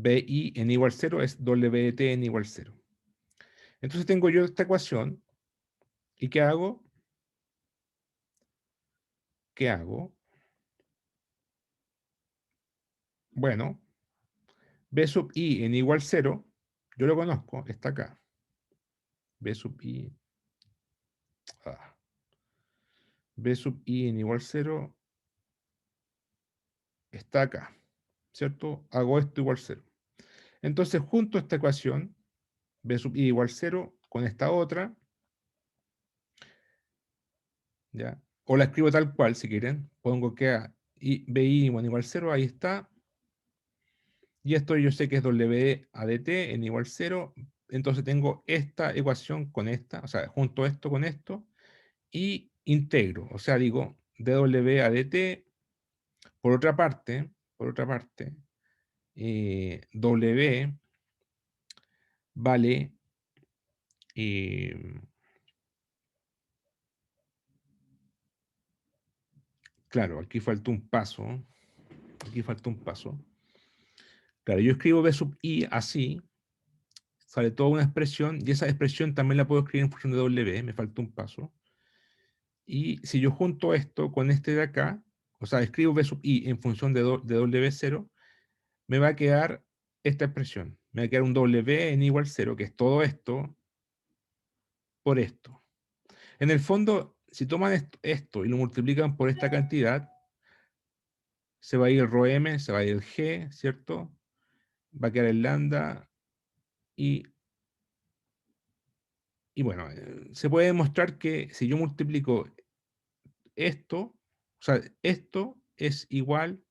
BI n igual 0 es W de T n igual 0. Entonces tengo yo esta ecuación. ¿Y qué hago? ¿Qué hago? Bueno, B sub I en igual 0, yo lo conozco, está acá. B sub I. B sub I en igual 0 está acá, ¿cierto? Hago esto igual 0. Entonces junto esta ecuación, B sub I igual 0, con esta otra, ¿ya? O la escribo tal cual, si quieren. Pongo que BI igual 0, ahí está. Y esto yo sé que es W a dt en igual 0. Entonces tengo esta ecuación con esta, o sea, junto esto con esto, y integro. O sea, digo, dw a dt, por otra parte, W vale, claro, aquí faltó un paso. Aquí faltó un paso. Claro, yo escribo B sub I así, sale toda una expresión, y esa expresión también la puedo escribir en función de W, me falta un paso. Y si yo junto esto con este de acá, o sea, escribo B sub I en función de W0, me va a quedar esta expresión. Me va a quedar un W en igual 0, que es todo esto, por esto. En el fondo, si toman esto y lo multiplican por esta cantidad, se va a ir el rho m, se va a ir el g, ¿cierto? Va a quedar el lambda y bueno, se puede demostrar que si yo multiplico esto, o sea, esto es igual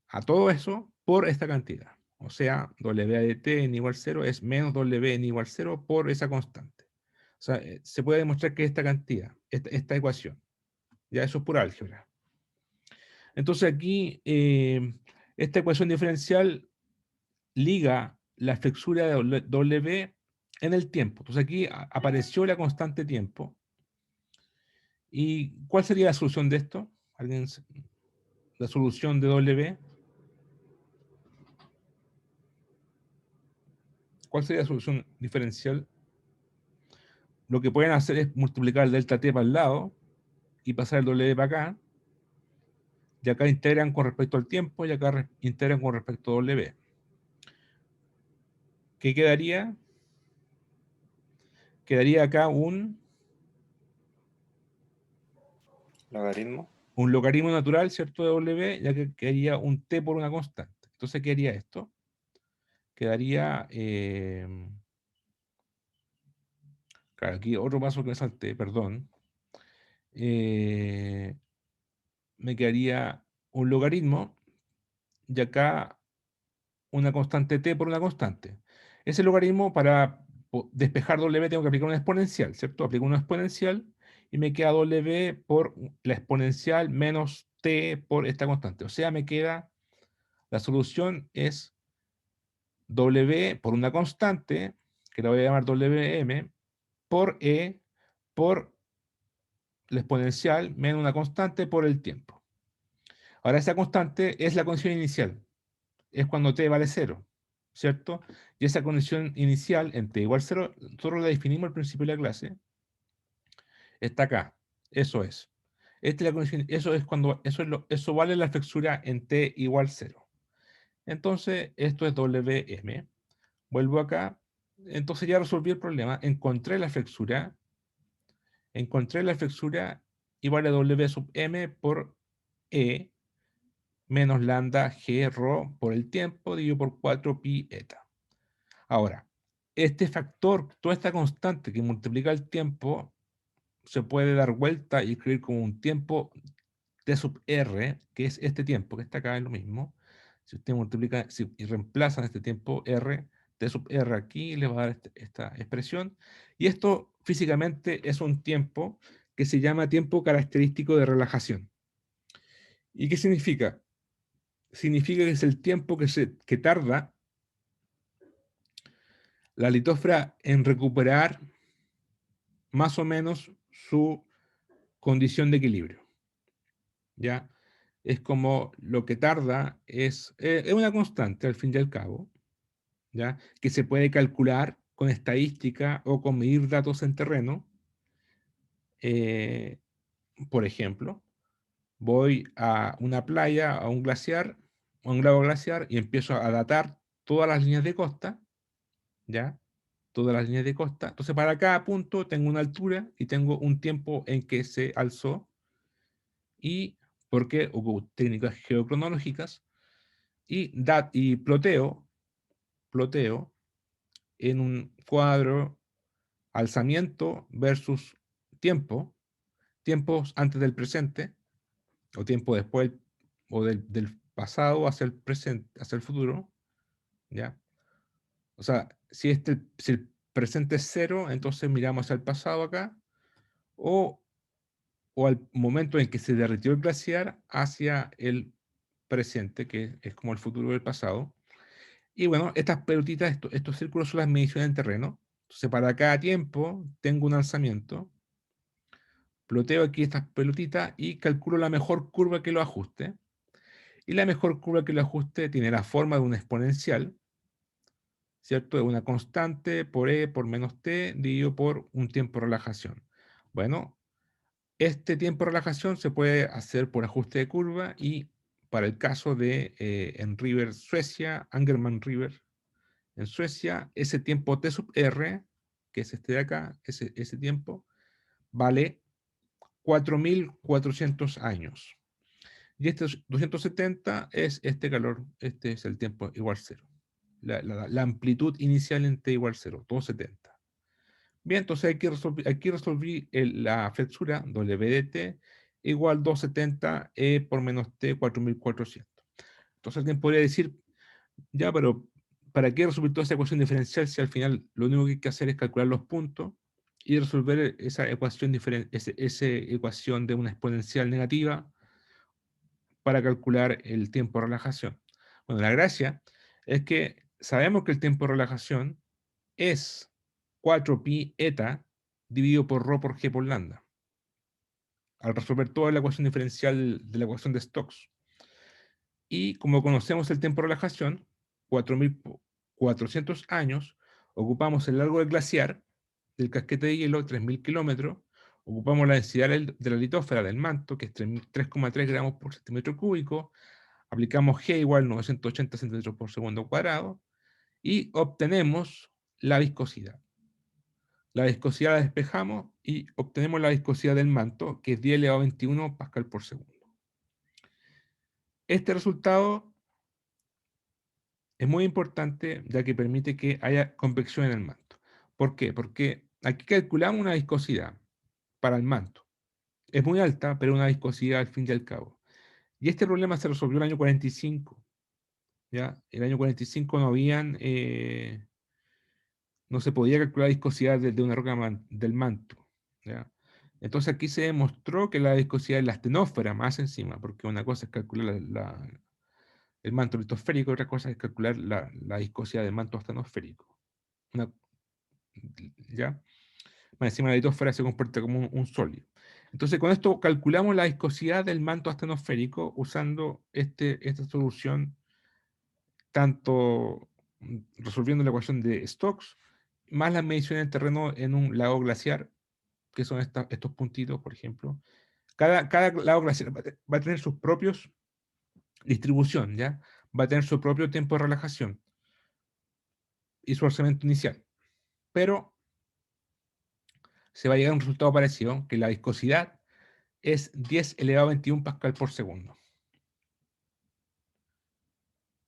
a todo eso por esta cantidad. O sea, W de t en igual 0 es menos W en igual 0 por esa constante. O sea, se puede demostrar que esta cantidad, esta ecuación, ya eso es pura álgebra. Entonces aquí, esta ecuación diferencial liga la flexura de W en el tiempo. Entonces aquí apareció la constante tiempo. ¿Y cuál sería la solución de esto? La solución de W. ¿Cuál sería la solución diferencial? Lo que pueden hacer es multiplicar el delta t para el lado y pasar el W para acá. Y acá integran con respecto al tiempo y acá integran con respecto a W. ¿Qué quedaría? Quedaría acá un Logaritmo. logaritmo natural, ¿cierto? De W, ya que quedaría un t por una constante. Entonces, ¿qué haría esto? Quedaría... claro, aquí otro paso que me salté, perdón. Me quedaría un logaritmo y acá una constante t por una constante. Ese logaritmo, para despejar W, tengo que aplicar una exponencial, ¿cierto? Aplico una exponencial y me queda W por la exponencial menos t por esta constante. O sea, me queda, la solución es W por una constante, que la voy a llamar WM, por E, por la exponencial menos una constante por el tiempo. Ahora, esa constante es la condición inicial. Es cuando t vale 0, ¿cierto? Y esa condición inicial en t igual 0, nosotros la definimos al principio de la clase. Está acá. Eso es. Esta es la condición, eso es cuando, eso vale la flexura en t igual 0. Entonces, esto es WM. Vuelvo acá. Entonces ya resolví el problema. Encontré la flexura igual a W sub m por E menos lambda g rho por el tiempo dividido por 4 pi eta. Ahora, este factor, toda esta constante que multiplica el tiempo, se puede dar vuelta y escribir como un tiempo t sub r, que es este tiempo que está acá, es lo mismo. Si usted multiplica y reemplaza este tiempo r, t sub r aquí, le va a dar esta expresión. Y esto físicamente es un tiempo que se llama tiempo característico de relajación. ¿Y qué significa? Significa que es el tiempo que tarda la litósfera en recuperar más o menos su condición de equilibrio. ¿Ya? Es como lo que tarda, es una constante al fin y al cabo, ¿ya? Que se puede calcular con estadística o con medir datos en terreno. Por ejemplo, voy a una playa, a un glaciar, a un lago glaciar, y empiezo a datar todas las líneas de costa, ¿ya? Todas las líneas de costa. Entonces, para cada punto tengo una altura y tengo un tiempo en que se alzó, y porque hubo técnicas geocronológicas, y ploteo en un cuadro alzamiento versus tiempos antes del presente, o tiempo después, o del pasado hacia el presente, hacia el futuro, ¿ya? O sea, si el presente es cero, entonces miramos hacia el pasado acá, o, o al momento en que se derritió el glaciar hacia el presente, que es como el futuro del pasado. Y bueno, estas pelotitas, estos círculos son las mediciones en terreno. Entonces, para cada tiempo tengo un alzamiento, ploteo aquí estas pelotitas y calculo la mejor curva que lo ajuste. Y la mejor curva que lo ajuste tiene la forma de una exponencial, ¿cierto? De una constante por E por menos T dividido por un tiempo de relajación. Bueno, este tiempo de relajación se puede hacer por ajuste de curva, y para el caso de en River, Suecia, Angerman River, en Suecia, ese tiempo T sub R, que es este de acá, ese tiempo, vale 4.400 años. Y este 270 es este calor, este es el tiempo igual cero. La amplitud inicial en T igual cero, 270. Bien, entonces aquí resolví la flexura W de T igual 270 E por menos T 4.400. Entonces alguien podría decir, ya, pero ¿para qué resolver toda esa ecuación diferencial si al final lo único que hay que hacer es calcular los puntos y resolver esa ecuación esa ecuación de una exponencial negativa para calcular el tiempo de relajación? Bueno, la gracia es que sabemos que el tiempo de relajación es 4pi eta dividido por rho por g por lambda, al resolver toda la ecuación diferencial de la ecuación de Stokes. Y como conocemos el tiempo de relajación, 4.400 años, ocupamos el largo del glaciar, del casquete de hielo, 3.000 kilómetros, ocupamos la densidad de la litósfera del manto, que es 3,3 gramos por centímetro cúbico, aplicamos G igual 980 centímetros por segundo cuadrado, y obtenemos la viscosidad. La viscosidad la despejamos y obtenemos la viscosidad del manto, que es 10 elevado a 21 pascal por segundo. Este resultado es muy importante, ya que permite que haya convección en el manto. ¿Por qué? Porque aquí calculamos una viscosidad para el manto. Es muy alta, pero una viscosidad al fin y al cabo. Y este problema se resolvió en el año 45. ¿Ya? En el año 45 no se podía calcular la viscosidad de una roca del manto, ¿ya? Entonces aquí se demostró que la viscosidad de la astenósfera, más encima, porque una cosa es calcular el manto litosférico, otra cosa es calcular la viscosidad del manto astenosférico. ¿Ya? Más encima la litosfera se comporta como un sólido. Entonces con esto calculamos la viscosidad del manto astenosférico usando esta solución, tanto resolviendo la ecuación de Stokes, más las mediciones en terreno en un lago glaciar, que son estos puntitos, por ejemplo. Cada lago glaciar va a tener sus propios distribución, ¿ya? Va a tener su propio tiempo de relajación y su alzamiento inicial. Pero se va a llegar a un resultado parecido, que la viscosidad es 10 elevado a 21 pascal por segundo.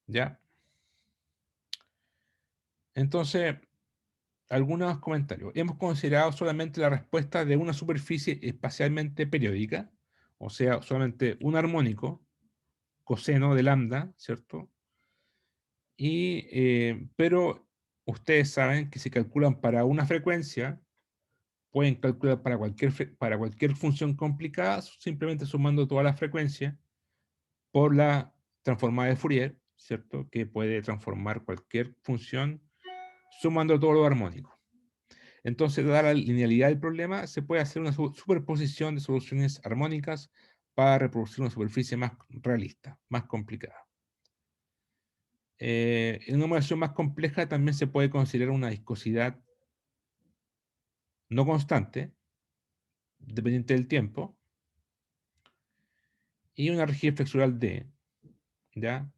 ¿Ya? Entonces, algunos comentarios. Hemos considerado solamente la respuesta de una superficie espacialmente periódica, o sea, solamente un armónico, coseno de lambda, ¿cierto? Pero ustedes saben que si calculan para una frecuencia, pueden calcular para cualquier función complicada, simplemente sumando toda la frecuencia por la transformada de Fourier, ¿cierto? Que puede transformar cualquier función sumando todo lo armónico. Entonces, dada la linealidad del problema, se puede hacer una superposición de soluciones armónicas para reproducir una superficie más realista, más complicada. En una modelación más compleja también se puede considerar una viscosidad no constante, dependiente del tiempo, y una rigidez flexural D, ¿ya?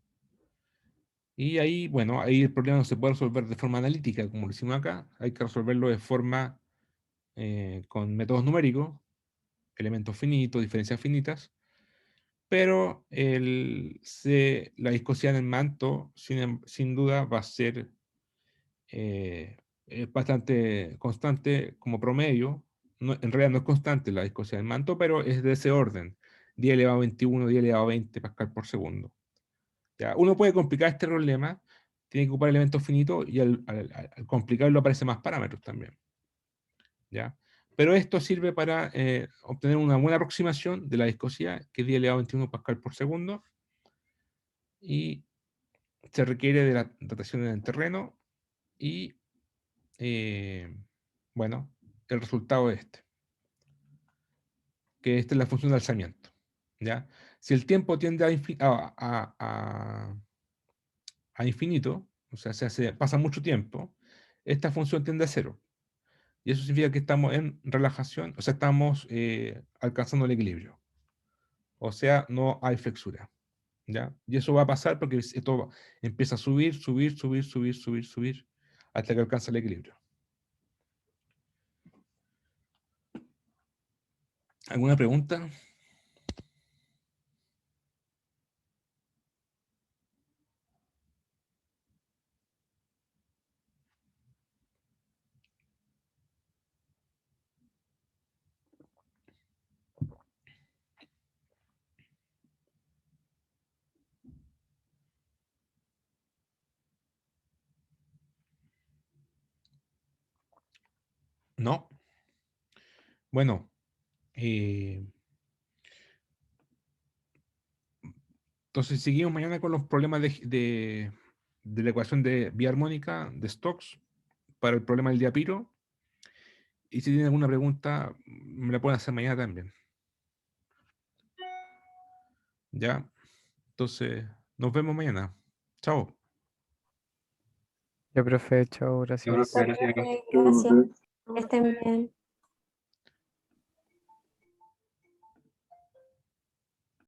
Y ahí, bueno, ahí el problema no se puede resolver de forma analítica, como lo hicimos acá, hay que resolverlo de forma con métodos numéricos, elementos finitos, diferencias finitas, pero la viscosidad en el manto, sin duda, va a ser es bastante constante como promedio. En realidad no es constante la viscosidad del manto, pero es de ese orden. 10 elevado a 21, 10 elevado a 20 pascal por segundo. ¿Ya? Uno puede complicar este problema, tiene que ocupar elementos finitos y al complicarlo aparecen más parámetros también. ¿Ya? Pero esto sirve para obtener una buena aproximación de la viscosidad, que es 10 elevado a 21 pascal por segundo, y se requiere de la datación en el terreno y bueno, el resultado es este, que esta es la función de alzamiento, ¿ya? Si el tiempo tiende a infinito, o sea, pasa mucho tiempo, esta función tiende a cero. Y eso significa que estamos en relajación, o sea, estamos alcanzando el equilibrio. O sea, no hay flexura, ¿ya? Y eso va a pasar porque esto empieza a subir, subir, subir, subir, subir, subir, hasta que alcanza el equilibrio. ¿Alguna pregunta? No. Bueno, entonces seguimos mañana con los problemas de la ecuación de vía armónica de Stokes para el problema del diapiro. Y si tienen alguna pregunta, me la pueden hacer mañana también. ¿Ya? Entonces, nos vemos mañana. Chao. Ya, profe, chao, Yo gracias. creo que gracias. Gracias. Que estén bien.